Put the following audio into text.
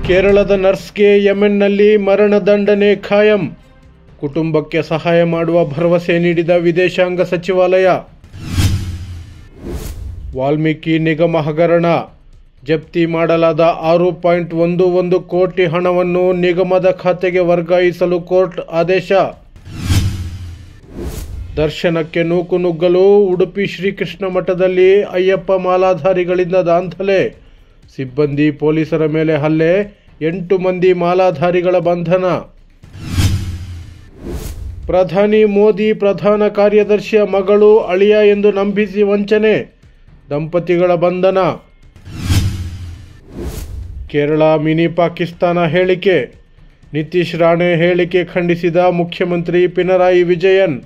ಕೇರಳದ ನರ್ಸ್ಗೆ ಯೆಮೆನ್ನಲ್ಲಿ ಮರಣದಂಡನೆ ಖಾಯಂ. ಕುಟುಂಬಕ್ಕೆ ಸಹಾಯ ಮಾಡುವ ಭರವಸೆ ನೀಡಿದ ವಿದೇಶಾಂಗ ಸಚಿವಾಲಯ. ವಾಲ್ಮೀಕಿ ನಿಗಮ ಹಗರಣ ಜಪ್ತಿ ಮಾಡಲಾದ 6.11 ಕೋಟಿ ಹಣವನ್ನು ನಿಗಮದ ಖಾತೆಗೆ ವರ್ಗಾಯಿಸಲು ಕೋರ್ಟ್ ಆದೇಶ. ದರ್ಶನಕ್ಕೆ ನೂಕುನುಗ್ಗಲು ಉಡುಪಿ ಶ್ರೀಕೃಷ್ಣ ಮಠದಲ್ಲಿ ಅಯ್ಯಪ್ಪ ಮಾಲಾಧಾರಿಗಳಿಂದ ದಾಂಧಲೆ. ಸಿಬ್ಬಂದಿ ಪೊಲೀಸರ ಮೇಲೆ ಹಲ್ಲೆ. 8 ಮಂದಿ ಮಾಲಾಧಾರಿಗಳ ಬಂಧನ. ಪ್ರಧಾನಿ ಮೋದಿ ಪ್ರಧಾನ ಕಾರ್ಯದರ್ಶಿಯ ಮಗಳು ಅಳಿಯ ಎಂದು ನಂಬಿಸಿ ವಂಚನೆ. ದಂಪತಿಗಳ ಬಂಧನ. ಕೇರಳ ಮಿನಿ ಪಾಕಿಸ್ತಾನ ಹೇಳಿಕೆ. ನಿತೀಶ್ ರಾಣೆ ಹೇಳಿಕೆ ಖಂಡಿಸಿದ ಮುಖ್ಯಮಂತ್ರಿ ಪಿನರಾಯಿ ವಿಜಯನ್.